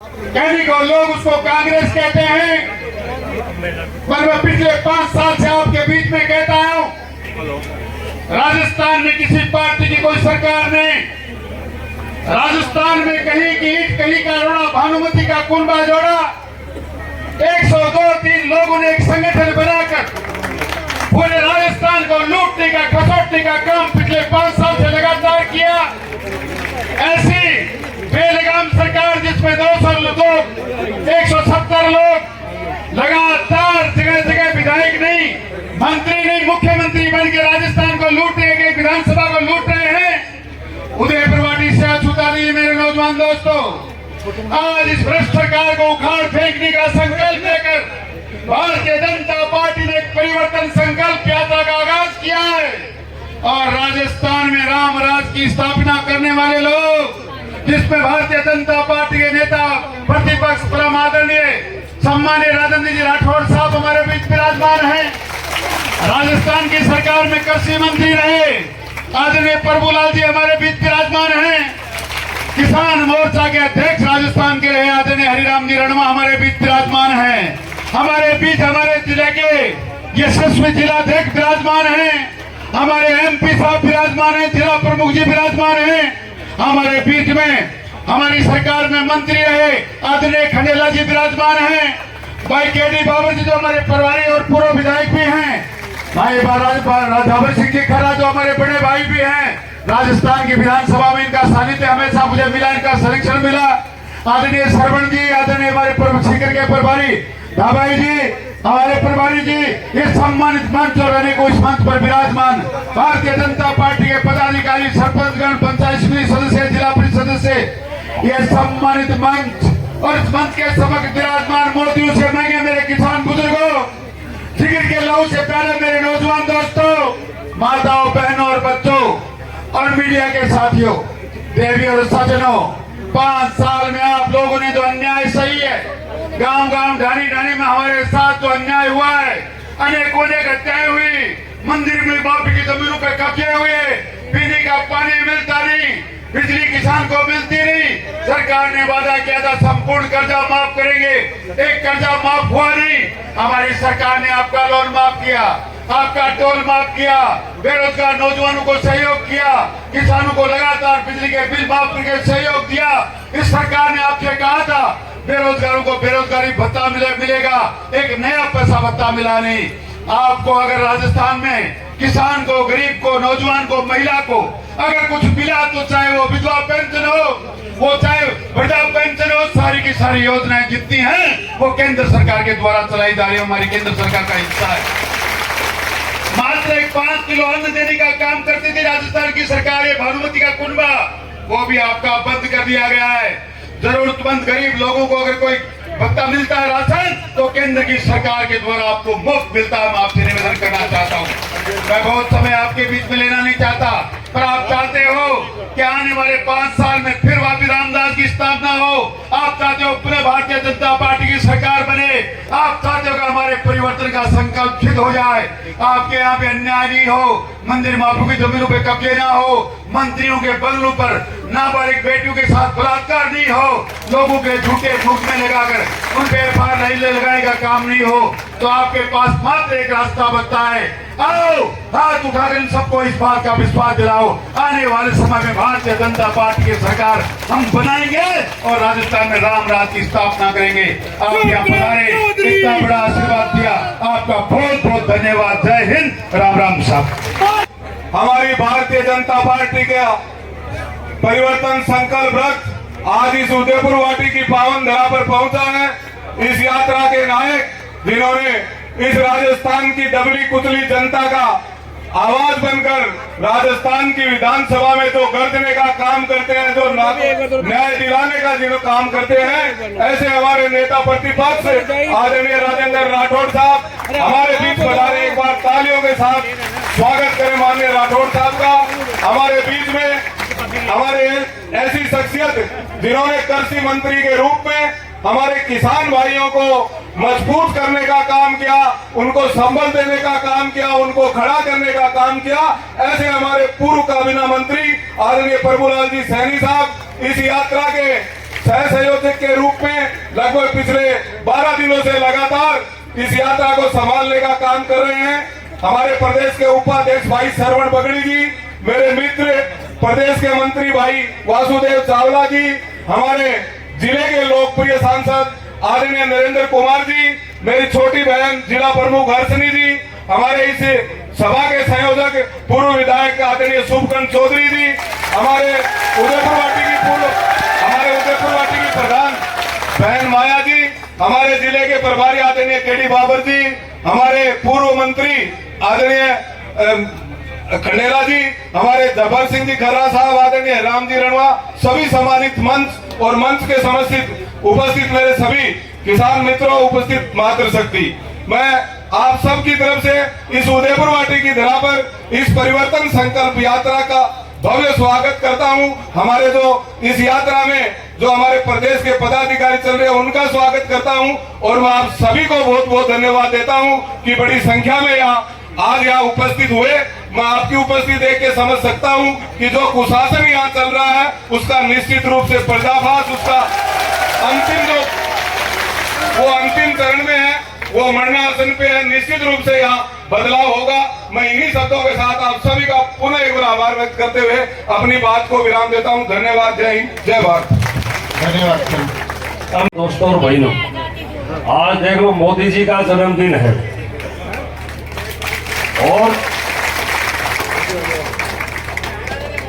कहने को लोग उसको कांग्रेस कहते हैं, पर मैं पिछले 5 साल से आपके बीच में कहता हूं, राजस्थान में किसी पार्टी की कोई सरकार नहीं, राजस्थान में कहीं की ईंट कहीं का रोड़ा, भानुमति का कुंबा जोड़ा, 102-3 लोगों ने एक संगठन बनाकर पूरे राजस्थान को लूटने का, खसोटने का काम पिछले 5 साल से लगातार किया। ऐसी बेलगाम सरकार जिसमें 200 लोग, 170 लोग लगातार जगह जगह विधायक नहीं, मंत्री नहीं, मुख्यमंत्री बन के राजस्थान को लूट रहे हैं, विधानसभा को लूट रहे हैं। उदय प्रवाटी से आज छूता नहीं। मेरे नौजवान दोस्तों, आज इस भ्रष्ट सरकार को उखाड़ फेंकने का संकल्प लेकर भारतीय जनता पार्टी ने एक परिवर्तन संकल्प यात्रा का आगाज किया है। और राजस्थान में राम राज की स्थापना करने वाले लोग, जिसमें भारतीय जनता पार्टी के नेता, प्रतिपक्ष परम आदरणीय सम्मानीय राजेंद्र जी राठौड़ साहब हमारे बीच विराजमान हैं। राजस्थान की सरकार में कृषि मंत्री रहे आदरणीय प्रभुलाल जी हमारे बीच विराजमान हैं। किसान मोर्चा के अध्यक्ष राजस्थान के रहे आदरणीय हरिराम जी रणवा हमारे बीच विराजमान हैं। हमारे बीच हमारे जिले के यशस्वी जिलाध्यक्ष विराजमान हैं। हमारे एमपी साहब विराजमान हैं, जिला प्रमुख जी विराजमान हैं। हमारे बीच में हमारी सरकार में मंत्री रहे आदरणीय खंडेला जी विराजमान हैं। भाई केडी बाबर जी जो हमारे प्रभारी और पूर्व विधायक भी हैं। भाई राधावर सिंह जी खरा जो हमारे बड़े भाई भी हैं। राजस्थान की विधानसभा में इनका सानिध्य हमेशा मुझे मिला, इनका संरक्षण मिला। आदरणीय श्रवण जी, आदरणीय हमारे सीकर के प्रभारी धाबाई जी, हमारे प्रभारी जी, इस सम्मानित मंच और अनेक इस मंच पर विराजमान भारतीय जनता पार्टी के पदाधिकारी, सरपंचगण, पंचायत समिति सदस्य, जिला परिषद सदस्य, ये सम्मानित मंच और इस मंच के समक्ष विराजमान मोदियों से महंगे मेरे किसान बुजुर्गों, जिगर के लहू से प्यारे मेरे नौजवान दोस्तों, माताओं, बहनों और बच्चों और मीडिया के साथियों, देवी और सज्जनों, 5 साल में आप लोगों ने जो अन्याय सही है, गांव गांव ढानी ढानी में हमारे साथ जो अन्याय हुआ है, अनेकों ने हत्याएं हुई, मंदिर में बापी की जमीनों पे कब्जे हुए, पीने का पानी मिलता नहीं, बिजली किसान को मिलती नहीं। सरकार ने वादा किया था संपूर्ण कर्जा माफ करेंगे, एक कर्जा माफ हुआ नहीं। हमारी सरकार ने आपका लोन माफ किया, आपका टोल माफ किया, बेरोजगार नौजवानों को सहयोग किया, किसानों को लगातार बिजली के बिल माफ करके सहयोग दिया। इस सरकार ने आपसे कहा था बेरोजगारों को बेरोजगारी भत्ता मिलेगा, एक नया पैसा भत्ता मिला नहीं। आपको अगर राजस्थान में किसान को, गरीब को, नौजवान को, महिला को अगर कुछ मिला तो चाहे वो विधवा पेंशन हो, वो चाहे वृद्धा पेंशन हो, सारी की सारी योजनाएं जितनी हैं वो केंद्र सरकार के द्वारा चलाई जा रही है, हमारी केंद्र सरकार का हिस्सा है। मात्र 5 किलो अन्न देने का काम करती थी राजस्थान की सरकार, ये भानुमति का कुंबा वो भी आपका बंद कर दिया गया है। जरूरतमंद गरीब लोगों को अगर कोई भत्ता मिलता है राशन, तो केंद्र की सरकार के द्वारा आपको मुफ्त मिलता है। मैं आपसे निवेदन करना चाहता हूँ, मैं बहुत समय आपके बीच में लेना नहीं चाहता, पर आप चाहते हो कि आने वाले 5 साल में फिर वापस रामदास की स्थापना हो। आप चाहते हो पुनः भारतीय जनता पार्टी की सरकार बने। आप चाहते हो कि हमारे परिवर्तन का संकल्प सिद्ध हो जाए। आपके यहाँ पे अन्याय नहीं हो, मंदिर माफू की जमीनों पे कब्जे ना हो, मंत्रियों के बंगलों पर नाबालिग बेटियों के साथ बलात्कार नहीं हो, लोगों के झूठे झूठने लगाकर उन पे FIR लगाने का काम नहीं हो, तो आपके पास मात्र एक रास्ता बचता है। आओ हाथ उठाकर इन सबको इस बात का विश्वास दिलाओ, आने वाले समय में भारतीय जनता पार्टी की सरकार हम बनाएंगे और राजस्थान में राम राज की स्थापना करेंगे। आप यहाँ पधारे, इतना बड़ा आशीर्वाद दिया, आपका बहुत बहुत धन्यवाद। जय हिंद, राम राम साहब। हमारी भारतीय जनता पार्टी के परिवर्तन संकल्प रथ आज इस उदयपुर वाटी की पावन धरा पर पहुंचा है। इस यात्रा के नायक जिन्होंने इस राजस्थान की डबली कुचली जनता का आवाज बनकर राजस्थान की विधानसभा में जो गर्जने का काम करते हैं, जो न्याय दिलाने का जो काम करते हैं, ऐसे हमारे नेता प्रतिपक्ष आदरणीय राजेंद्र राठौड़ साहब हमारे बीच पधारे। एक बार तालियों के साथ स्वागत करें माननीय राठौड़ साहब का। हमारे बीच में हमारे ऐसी शख्सियत जिन्होंने कृषि मंत्री के रूप में हमारे किसान भाइयों को मजबूत करने का काम किया, उनको संबल देने का काम किया, उनको खड़ा करने का काम किया, ऐसे हमारे पूर्व काबीना मंत्री आदरणीय प्रभुलाल जी सैनी साहब इस यात्रा के सह संयोजक के रूप में लगभग पिछले 12 दिनों से लगातार इस यात्रा को संभालने का काम कर रहे हैं। हमारे प्रदेश के उपाध्यक्ष भाई श्रवण बगड़ी जी, मेरे मित्र प्रदेश के मंत्री भाई वासुदेव चावला जी, हमारे जिले के लोकप्रिय सांसद आदरणीय नरेंद्र कुमार जी, मेरी छोटी बहन जिला प्रमुख हर्षनी जी, हमारे इस सभा के संयोजक पूर्व विधायक आदरणीय शुभकंठ चौधरी जी, हमारे उदयपुर वाटी की प्रधान बहन माया जी, हमारे जिले के प्रभारी आदरणीय केडी बाबर जी, हमारे पूर्व मंत्री आदरणीय खंडेला जी, हमारे जबर सिंह जी खर्रा साहब, आदरणीय राम जी रणवा, सभी सम्मानित मंच और मंच के उपस्थित मेरे सभी किसान मित्रों, उपस्थित मातृशक्ति, मैं आप सब की तरफ से इस उदयपुर वाटी की धरा पर इस परिवर्तन संकल्प यात्रा का भव्य स्वागत करता हूं। हमारे जो इस यात्रा में जो हमारे प्रदेश के पदाधिकारी चल रहे हैं उनका स्वागत करता हूं और मैं आप सभी को बहुत बहुत धन्यवाद देता हूं कि बड़ी संख्या में आज यहाँ उपस्थित हुए। मैं आपकी उपस्थिति देख के समझ सकता हूं कि जो कुशासन यहाँ चल रहा है उसका निश्चित रूप से पर्दाफाश, उसका अंतिम चरण में है, वो मरणासन पे है। निश्चित रूप से यहाँ बदलाव होगा। मैं इन्हीं शब्दों के साथ आप सभी का पुनः एक बार आभार व्यक्त करते हुए अपनी बात को विराम देता हूँ। धन्यवाद। जय हिंद, जय भारत। धन्यवाद। दोस्तों और बहनों, आज देख लो मोदी जी का जन्मदिन है और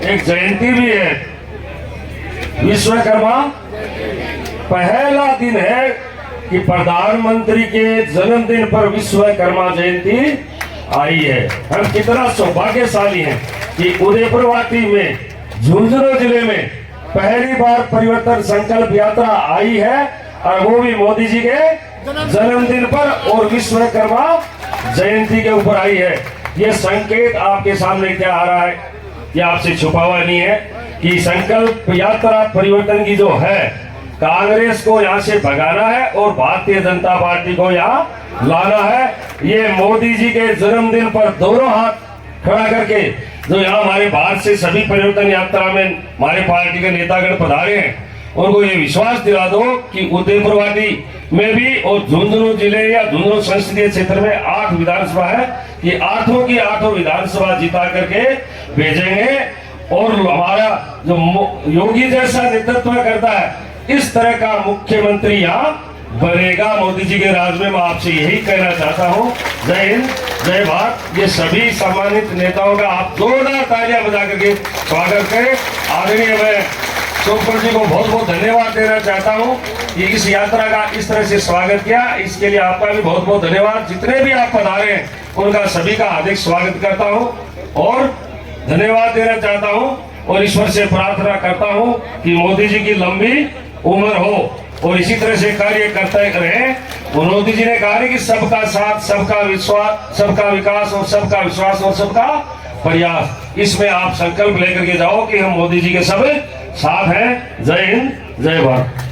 एक जयंती भी है, विश्वकर्मा। पहला दिन है कि प्रधानमंत्री के जन्मदिन पर विश्वकर्मा जयंती आई है। हम कितना सौभाग्यशाली हैं कि उदयपुर वाटी में, झुंझुनू जिले में पहली बार परिवर्तन संकल्प यात्रा आई है और वो भी मोदी जी के जन्मदिन पर और विश्वकर्मा जयंती के ऊपर आई है। ये संकेत आपके सामने क्या आ रहा है, ये आपसे छुपा हुआ नहीं है कि संकल्प यात्रा परिवर्तन की जो है, कांग्रेस को यहाँ से भगाना है और भारतीय जनता पार्टी को यहाँ लाना है। ये मोदी जी के जन्मदिन पर दोनों हाथ खड़ा करके जो यहाँ हमारे बाहर से सभी परिवर्तन यात्रा में हमारे पार्टी के नेतागण पधारे हैं, उनको ये विश्वास दिला दो कि उदयपुर वाटी में भी और झुंझुनू जिले या झुंझुनू संसदीय क्षेत्र में 8 विधानसभा है, ये 8 की 8 विधानसभा जिता करके भेजेंगे। और हमारा जो योगी जैसा नेतृत्व करता है, इस तरह का मुख्यमंत्री यहाँ बनेगा मोदी जी के राज में। मैं आपसे यही कहना चाहता हूँ। जय हिंद, जय भारत। ये सभी सम्मानित नेताओं का आप जोरदार तालियां बजा करके स्वागत करें। आदरणीय मैं शुभकंठ जी को बहुत बहुत धन्यवाद देना चाहता हूँ कि इस यात्रा का इस तरह से स्वागत किया, इसके लिए आपका भी बहुत बहुत धन्यवाद। जितने भी आप पधारे हैं उनका सभी का हार्दिक स्वागत करता हूँ और धन्यवाद देना चाहता हूँ और ईश्वर से प्रार्थना करता हूँ कि मोदी जी की लंबी उम्र हो और इसी तरह से कार्य करते रहे। मोदी जी ने कहा कि सबका साथ, सबका विश्वास, सबका विकास और सबका विश्वास और सबका प्रयास। इसमें आप संकल्प लेकर के जाओ कि हम मोदी जी के सब साथ हैं। जय हिंद, जय भारत।